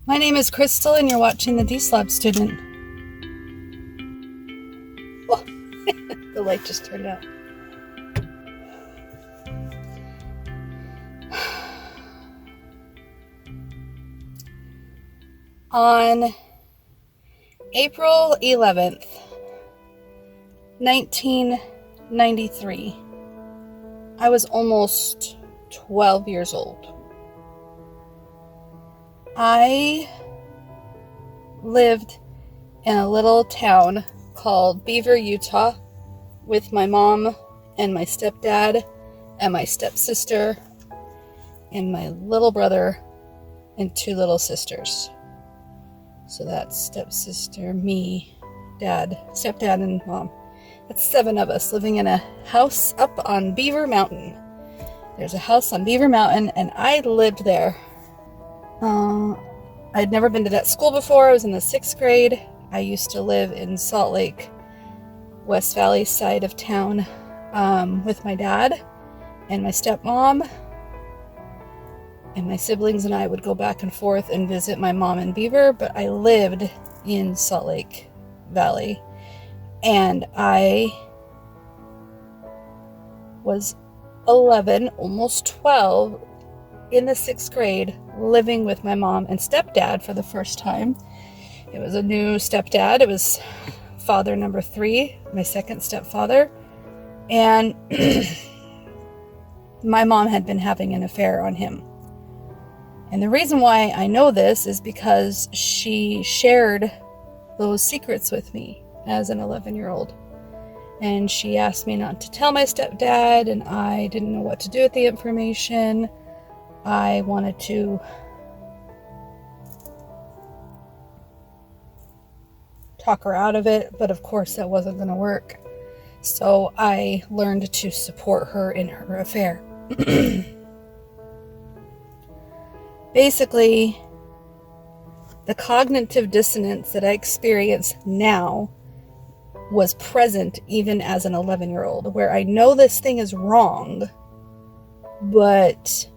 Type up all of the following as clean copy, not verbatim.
My name is Crystal, and you're watching the Deslob student. Oh, the light just turned out. On April 11th, 1993, I was almost 12 years old. I lived in a little town called Beaver, Utah, with my mom and my stepdad and my stepsister and my little brother and two little sisters. So that's stepsister, me, dad, stepdad, and mom. That's 7 of us living in a house up on Beaver Mountain. There's a house on Beaver Mountain, and I lived there. I'd never been to that school before. I was in the 6th grade. I used to live in Salt Lake, West Valley side of town, with my dad and my stepmom. And my siblings and I would go back and forth and visit my mom in Beaver, but I lived in Salt Lake Valley. And I was 11, almost 12, in the 6th grade, living with my mom and stepdad for the first time. It was a new stepdad. It was father number 3, my second stepfather. And my mom had been having an affair on him. And the reason why I know this is because she shared those secrets with me as an 11-year-old. And she asked me not to tell my stepdad, and I didn't know what to do with the information. I wanted to talk her out of it, but of course that wasn't going to work. So I learned to support her in her affair. Basically, the cognitive dissonance that I experience now was present even as an 11-year-old, where I know this thing is wrong, but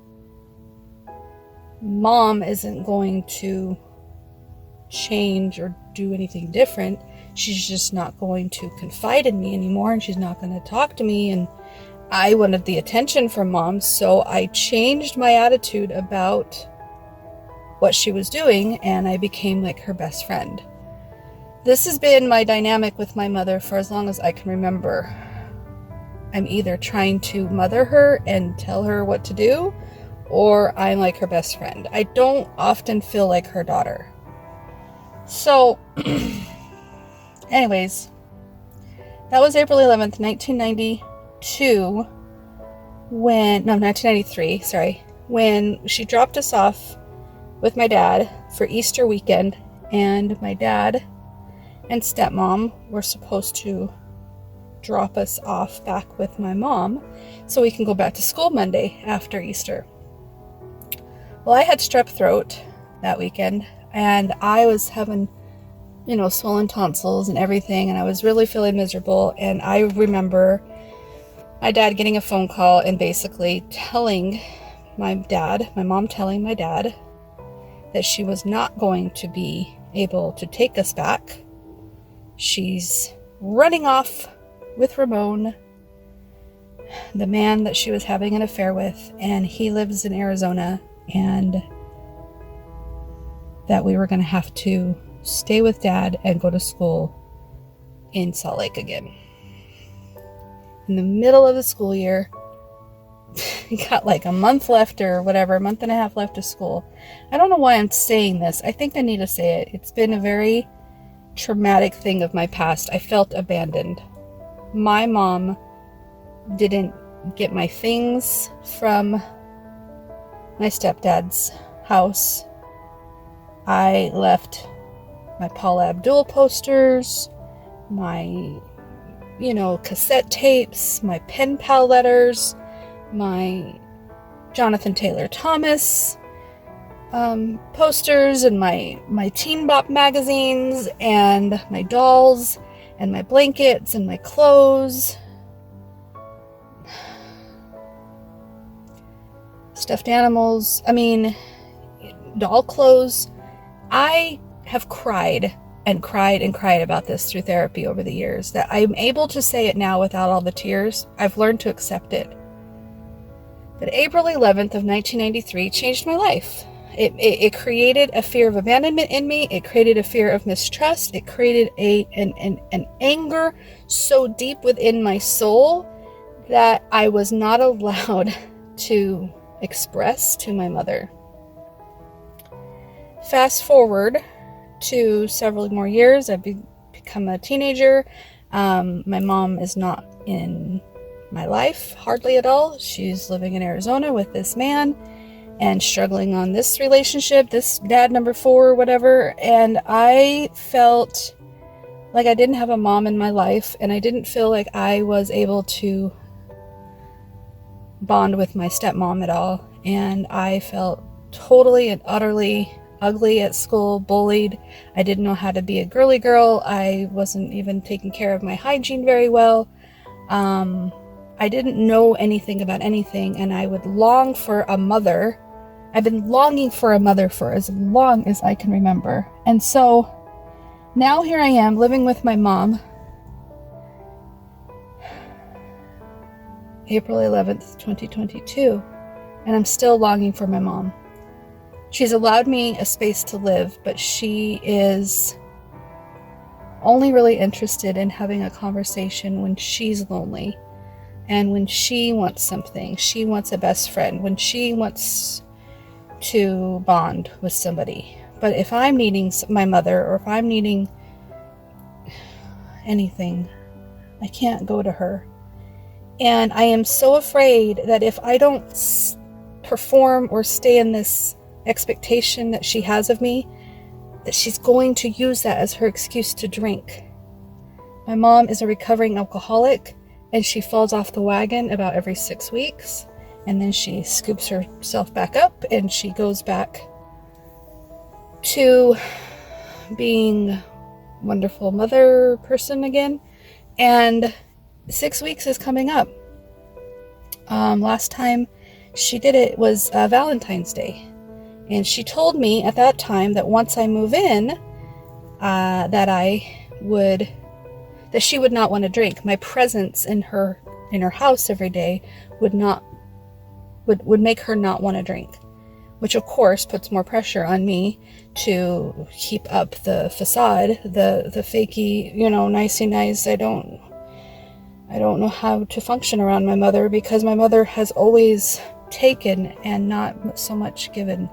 mom isn't going to change or do anything different. She's just not going to confide in me anymore, and she's not going to talk to me, and I wanted the attention from mom, so I changed my attitude about what she was doing, and I became like her best friend. This has been my dynamic with my mother for as long as I can remember. I'm either trying to mother her and tell her what to do, or I'm like her best friend. I don't often feel like her daughter. So, anyways, that was April 11th, 1993, when she dropped us off with my dad for Easter weekend, and my dad and stepmom were supposed to drop us off back with my mom so we can go back to school Monday after Easter. Well, I had strep throat that weekend, and I was having, swollen tonsils and everything, and I was really feeling miserable. And I remember my dad getting a phone call and basically telling my mom telling my dad that she was not going to be able to take us back. She's running off with Ramon, the man that she was having an affair with, and he lives in Arizona, and that we were going to have to stay with dad and go to school in Salt Lake again. In the middle of the school year, we got like a month left or whatever, a month and a half left of school. I don't know why I'm saying this. I think I need to say it. It's been a very traumatic thing of my past. I felt abandoned. My mom didn't get my things from my stepdad's house. I left my Paula Abdul posters, my, cassette tapes, my pen pal letters, my Jonathan Taylor Thomas posters, and my Teen Bop magazines, and my dolls, and my blankets, and my clothes, stuffed animals, doll clothes, I have cried and cried and cried about this through therapy over the years, that I'm able to say it now without all the tears. I've learned to accept it. But April 11th of 1993 changed my life. It created a fear of abandonment in me. It created a fear of mistrust. It created an anger so deep within my soul that I was not allowed to express to my mother. Fast forward to several more years, I've become a teenager. My mom is not in my life hardly at all. She's living in Arizona with this man and struggling on this relationship, this dad number 4 or whatever. And I felt like I didn't have a mom in my life, and I didn't feel like I was able to bond with my stepmom at all. And I felt totally and utterly ugly at school, bullied. I didn't know how to be a girly girl. I wasn't even taking care of my hygiene very well. I didn't know anything about anything, and I would long for a mother. I've been longing for a mother for as long as I can remember. And so now here I am living with my mom. April 11th, 2022, and I'm still longing for my mom. She's allowed me a space to live, but she is only really interested in having a conversation when she's lonely and when she wants something. She wants a best friend, when she wants to bond with somebody. But if I'm needing my mother, or if I'm needing anything, I can't go to her. And I am so afraid that if I don't perform or stay in this expectation that she has of me, that she's going to use that as her excuse to drink. My mom is a recovering alcoholic, and she falls off the wagon about every 6 weeks, and then she scoops herself back up, and she goes back to being a wonderful mother person again. And 6 weeks is coming up. Last time she did it was Valentine's Day. And she told me at that time that once I move in, that she would not want to drink. My presence in her house every day would make her not want to drink, which of course puts more pressure on me to keep up the facade, the fakey, nicey nice. I don't know how to function around my mother, because my mother has always taken and not so much given.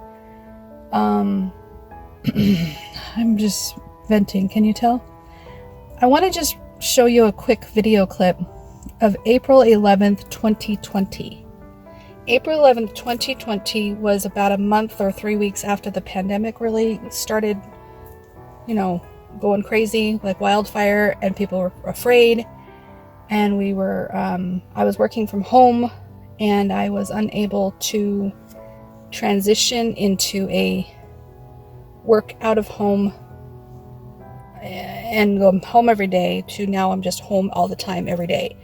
I'm just venting, can you tell? I want to just show you a quick video clip of April 11th, 2020. April 11th, 2020 was about a month or 3 weeks after the pandemic really started, going crazy like wildfire, and people were afraid. And I was working from home, and I was unable to transition into a work out of home and go home every day to now I'm just home all the time every day.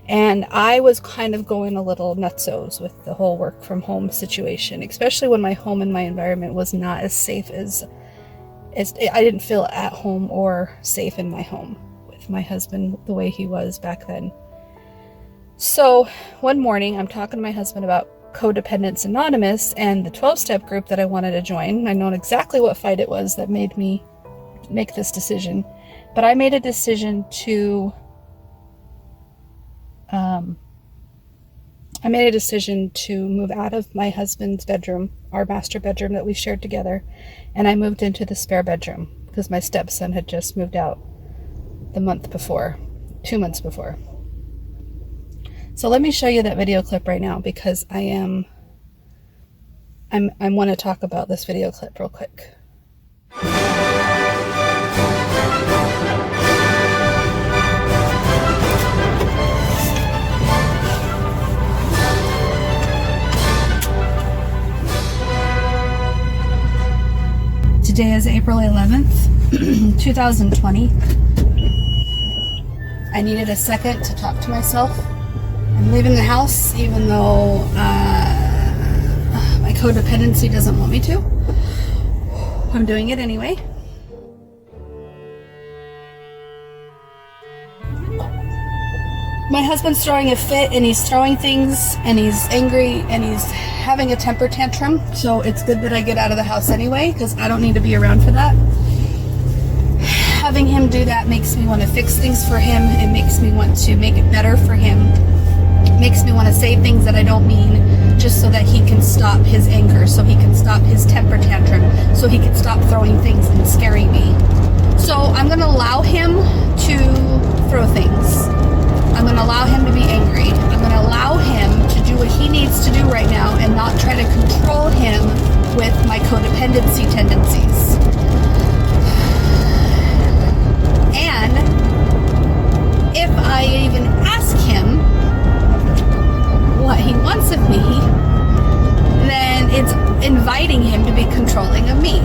And I was kind of going a little nutsos with the whole work from home situation, especially when my home and my environment was not as safe as I didn't feel at home or safe in my home with my husband the way he was back then. So one morning I'm talking to my husband about Codependence Anonymous and the 12-step group that I wanted to join. I know exactly what fight it was that made me make this decision, but I made a decision to move out of my husband's bedroom, our master bedroom that we shared together, and I moved into the spare bedroom because my stepson had just moved out the month before, 2 months before. So let me show you that video clip right now, because I want to talk about this video clip real quick. Today is April 11th, 2020. I needed a second to talk to myself. I'm leaving the house, even though my codependency doesn't want me to. I'm doing it anyway. My husband's throwing a fit, and he's throwing things, and he's angry, and he's having a temper tantrum. So it's good that I get out of the house anyway, because I don't need to be around for that. Having him do that makes me want to fix things for him. It makes me want to make it better for him. It makes me want to say things that I don't mean, just so that he can stop his anger, so he can stop his temper tantrum, so he can stop throwing things and scaring me. So I'm going to allow him to throw things. I'm going to allow him to be angry. I'm going to allow him to do what he needs to do right now and not try to control him with my codependency tendencies. And if I even ask him what he wants of me, then it's inviting him to be controlling of me.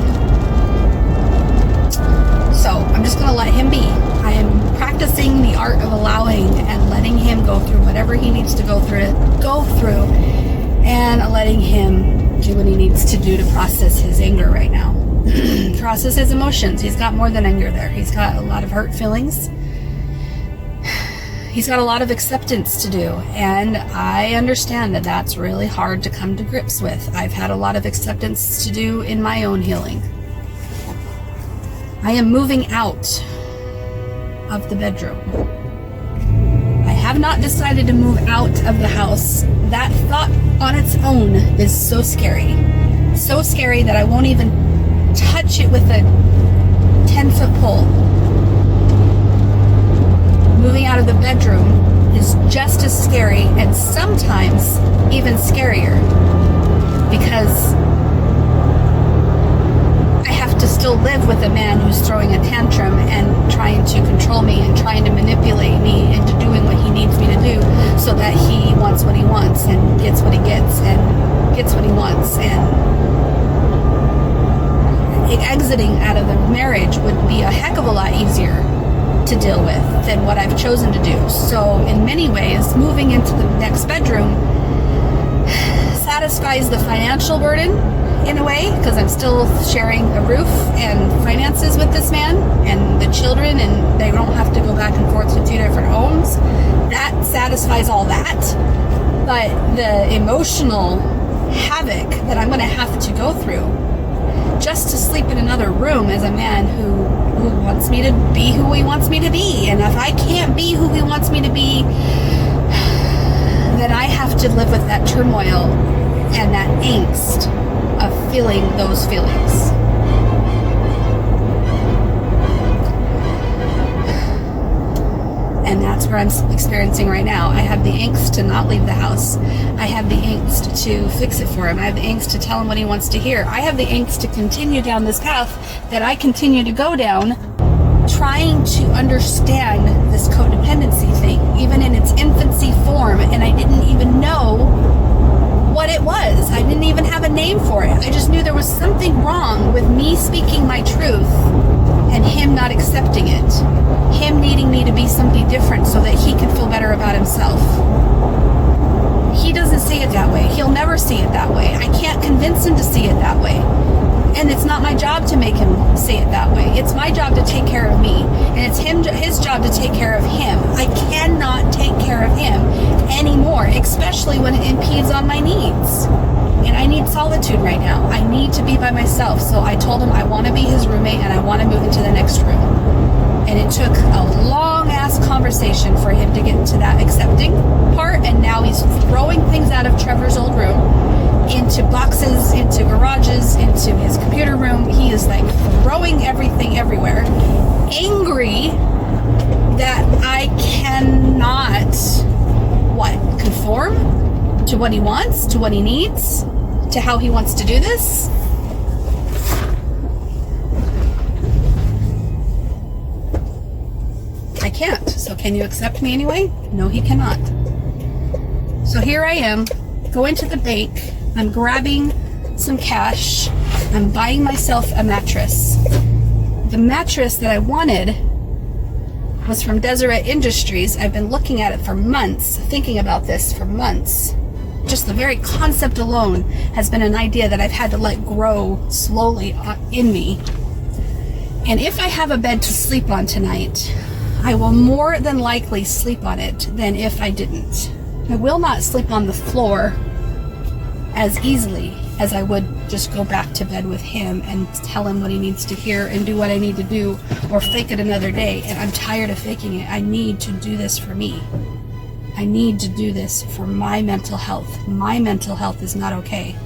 So I'm just going to let him be. I am practicing the art of allowing and letting him go through whatever he needs to go through, and letting him do what he needs to do to process his anger right now. Process his emotions. He's got more than anger there. He's got a lot of hurt feelings. He's got a lot of acceptance to do, and I understand that that's really hard to come to grips with. I've had a lot of acceptance to do in my own healing. I am moving out of the bedroom. I have not decided to move out of the house. That thought on its own is so scary. So scary that I won't even touch it with a 10-foot pole. Moving out of the bedroom is just as scary, and sometimes even scarier, because I have to still live with a man who's throwing a tantrum and trying to control me and trying to manipulate me into doing what he needs me to do, so that he wants what he wants and gets what he gets and gets what he wants. And exiting out of the marriage would be a heck of a lot easier to deal with than what I've chosen to do. So in many ways, moving into the next bedroom satisfies the financial burden in a way, because I'm still sharing a roof and finances with this man and the children, and they don't have to go back and forth to 2 different homes. That satisfies all that. But the emotional havoc that I'm going to have to go through just to sleep in another room as a man who wants me to be who he wants me to be. And if I can't be who he wants me to be, then I have to live with that turmoil and that angst of feeling those feelings. And that's where I'm experiencing right now. I have the angst to not leave the house. I have the angst to fix it for him. I have the angst to tell him what he wants to hear. I have the angst to continue down this path that I continue to go down, trying to understand this codependency thing, even in its infancy form, and I didn't even know what it was. I didn't even have a name for it. I just knew there was something wrong with me speaking my truth and him not accepting it. Him needing me to be somebody different so that he could feel better about himself. He doesn't see it that way. He'll never see it that way. I can't convince him to see it that way. And it's not my job to make him see it that way. It's my job to take care of me. And it's his job to take care of him. I cannot take care of him anymore, especially when it impedes on my needs. And I need solitude right now. I need to be by myself. So I told him I want to be his roommate and I want to move into the next room. And it took a long-ass conversation for him to get to that accepting part. And now he's throwing things out of Trevor's old room into boxes, into garages, into his computer room. He is like throwing everything everywhere. Angry that I cannot, conform to what he wants, to what he needs, to how he wants to do this. I can't. So can you accept me anyway? No, he cannot. So here I am, going to the bank. I'm grabbing some cash. I'm buying myself a mattress. The mattress that I wanted was from Deseret Industries. I've been looking at it for months, thinking about this for months. just the very concept alone has been an idea that I've had to let grow slowly in me. And if I have a bed to sleep on tonight, I will more than likely sleep on it than if I didn't. I will not sleep on the floor as easily as I would just go back to bed with him and tell him what he needs to hear and do what I need to do, or fake it another day. And I'm tired of faking it. I need to do this for me. I need to do this for my mental health. My mental health is not okay.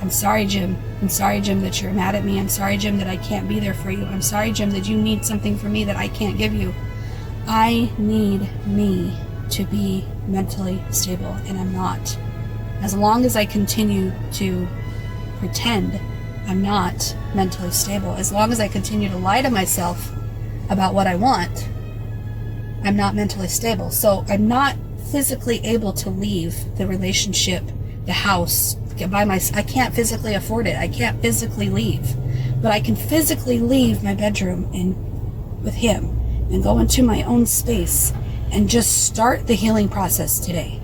I'm sorry, Jim. I'm sorry, Jim, that you're mad at me. I'm sorry, Jim, that I can't be there for you. I'm sorry, Jim, that you need something from me that I can't give you. I need me to be mentally stable, and I'm not. As long as I continue to pretend I'm not mentally stable, as long as I continue to lie to myself about what I want, I'm not mentally stable. So I'm not physically able to leave the relationship, the house, I can't physically afford it. I can't physically leave. But I can physically leave my bedroom and with him and go into my own space and just start the healing process today.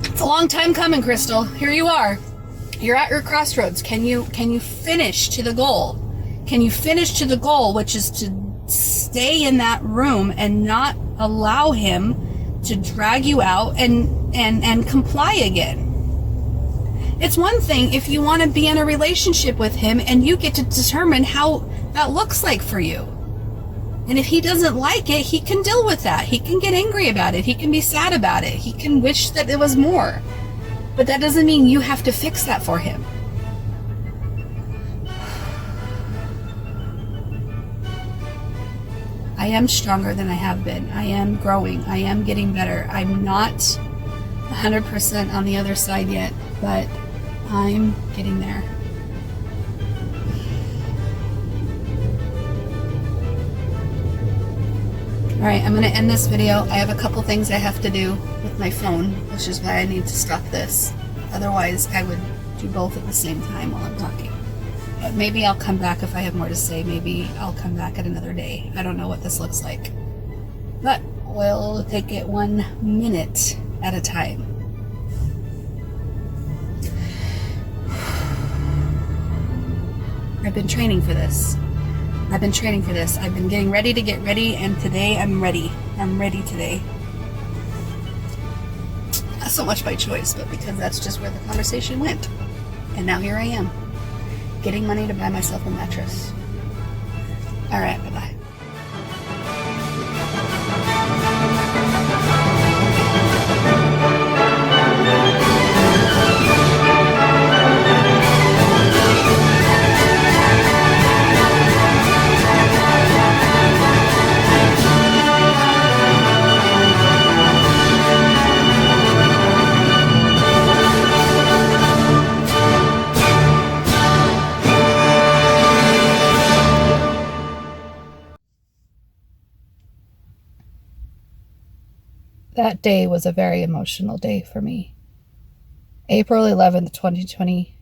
It's a long time coming, Crystal. Here you are. You're at your crossroads. Can you finish to the goal? Can you finish to the goal, which is to stay in that room and not allow him to drag you out and comply again? It's one thing if you want to be in a relationship with him and you get to determine how that looks like for you. And if he doesn't like it, he can deal with that. He can get angry about it. He can be sad about it. He can wish that it was more. But that doesn't mean you have to fix that for him. I am stronger than I have been. I am growing. I am getting better. I'm not 100% on the other side yet, but I'm getting there. All right, I'm going to end this video. I have a couple things I have to do with my phone, which is why I need to stop this. Otherwise, I would do both at the same time while I'm talking. But maybe I'll come back if I have more to say. Maybe I'll come back at another day. I don't know what this looks like. But we'll take it 1 minute at a time. I've been training for this. I've been getting ready to get ready, and today I'm ready. I'm ready today. Not so much by choice, but because that's just where the conversation went. And now here I am, getting money to buy myself a mattress. All right, bye-bye. That day was a very emotional day for me. April 11th, 2020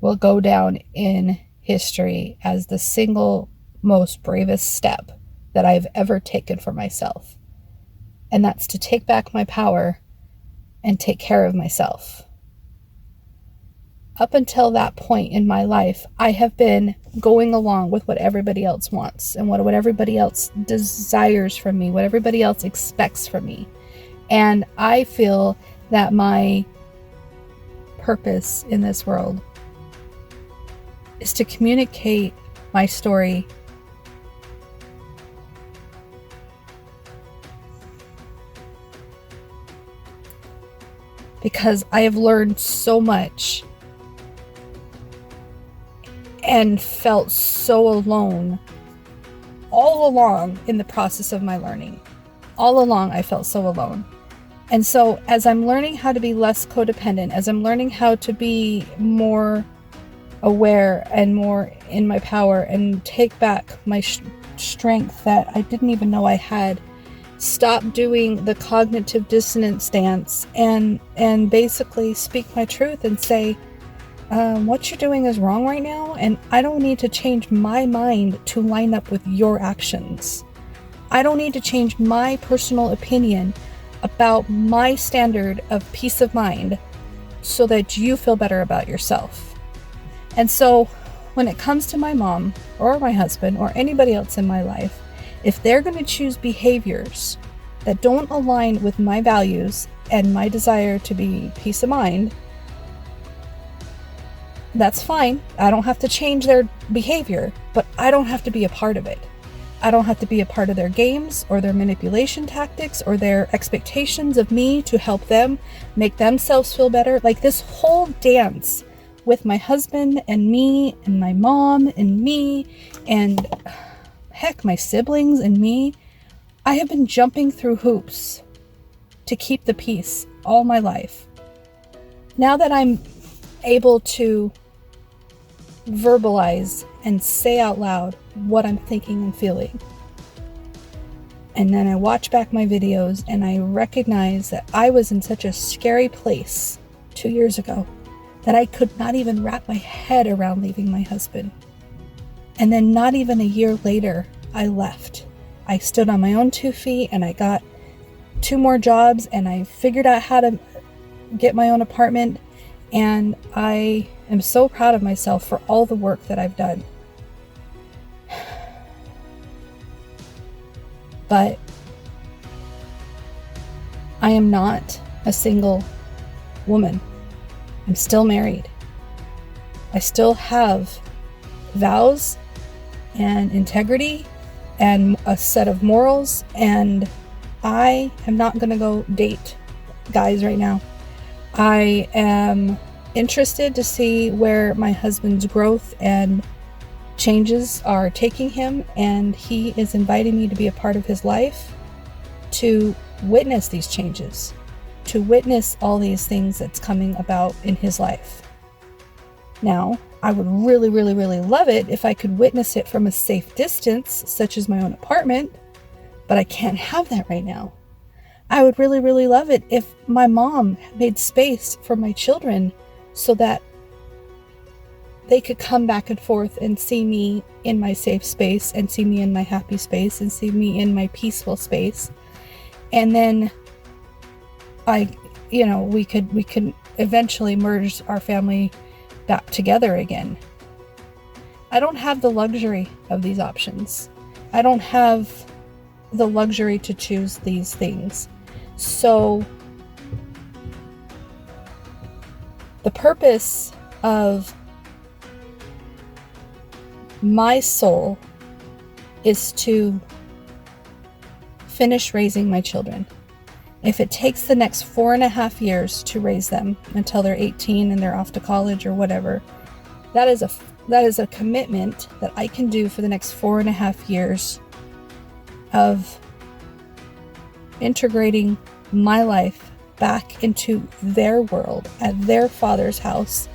will go down in history as the single most bravest step that I've ever taken for myself. And that's to take back my power and take care of myself. Up until that point in my life, I have been going along with what everybody else wants and what everybody else desires from me, what everybody else expects from me. And I feel that my purpose in this world is to communicate my story because I have learned so much and felt so alone all along in the process of my learning. All along, I felt so alone. And so as I'm learning how to be less codependent, as I'm learning how to be more aware and more in my power and take back my strength that I didn't even know I had, stop doing the cognitive dissonance dance and basically speak my truth and say, what you're doing is wrong right now, and I don't need to change my mind to line up with your actions. I don't need to change my personal opinion about my standard of peace of mind so that you feel better about yourself. And so when it comes to my mom or my husband or anybody else in my life, if they're going to choose behaviors that don't align with my values and my desire to be peace of mind, that's fine. I don't have to change their behavior, but I don't have to be a part of it. I don't have to be a part of their games or their manipulation tactics or their expectations of me to help them make themselves feel better. Like this whole dance with my husband and me and my mom and me and heck, my siblings and me, I have been jumping through hoops to keep the peace all my life. Now that I'm able to verbalize and say out loud what I'm thinking and feeling, and then I watch back my videos and I recognize that I was in such a scary place 2 years ago that I could not even wrap my head around leaving my husband. And then not even a year later, I left. I stood on my own 2 feet and I got 2 more jobs and I figured out how to get my own apartment. And I am so proud of myself for all the work that I've done. But I am not a single woman. I'm still married. I still have vows and integrity and a set of morals, and I am not going to go date guys right now. I am interested to see where my husband's growth and changes are taking him, and he is inviting me to be a part of his life, to witness these changes, to witness all these things that's coming about in his life. Now, I would really, really, really love it if I could witness it from a safe distance, such as my own apartment, but I can't have that right now. I would really, really love it if my mom made space for my children so that they could come back and forth and see me in my safe space and see me in my happy space and see me in my peaceful space. And then we could eventually merge our family back together again. I don't have the luxury of these options. I don't have the luxury to choose these things. So the purpose of my soul is to finish raising my children. If it takes the next 4.5 years to raise them until they're 18 and they're off to college or whatever, that is a commitment that I can do for the next 4.5 years of integrating my life back into their world at their father's house.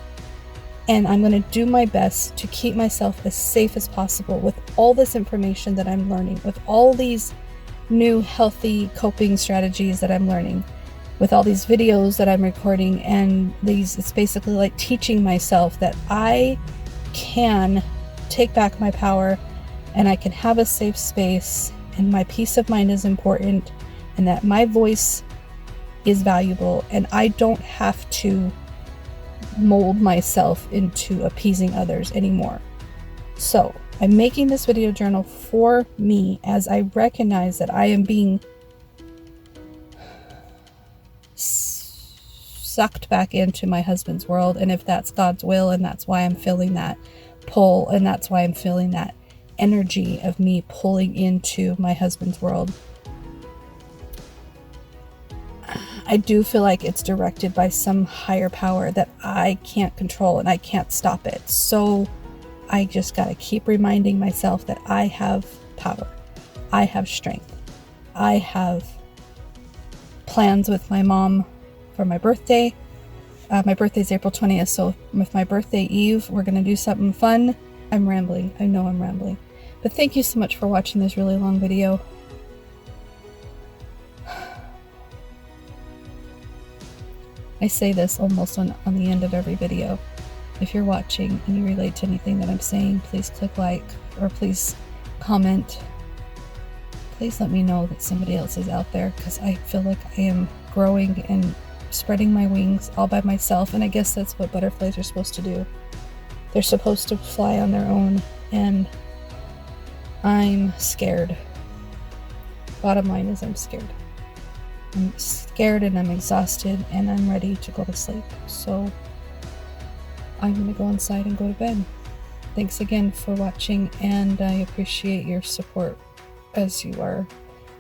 And I'm going to do my best to keep myself as safe as possible with all this information that I'm learning, with all these new healthy coping strategies that I'm learning, with all these videos that I'm recording, and it's basically like teaching myself that I can take back my power and I can have a safe space, and my peace of mind is important, and that my voice is valuable, and I don't have to mold myself into appeasing others anymore. So I'm making this video journal for me as I recognize that I am being sucked back into my husband's world, and if that's God's will, and that's why I'm feeling that pull, and that's why I'm feeling that energy of me pulling into my husband's world, I do feel like it's directed by some higher power that I can't control and I can't stop it. So I just gotta keep reminding myself that I have power. I have strength. I have plans with my mom for my birthday. My birthday's April 20th, so with my birthday eve, we're gonna do something fun. I'm rambling. I know I'm rambling. But thank you so much for watching this really long video. I say this almost on the end of every video. If you're watching and you relate to anything that I'm saying, please click like, or please comment. please let me know that somebody else is out there, because I feel like I am growing and spreading my wings all by myself, and I guess that's what butterflies are supposed to do. They're supposed to fly on their own, and I'm scared. Bottom line is I'm scared. I'm scared and I'm exhausted and I'm ready to go to sleep. So I'm going to go inside and go to bed. Thanks again for watching, and I appreciate your support as you are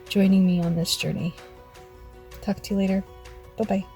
joining me on this journey. Talk to you later. Bye-bye.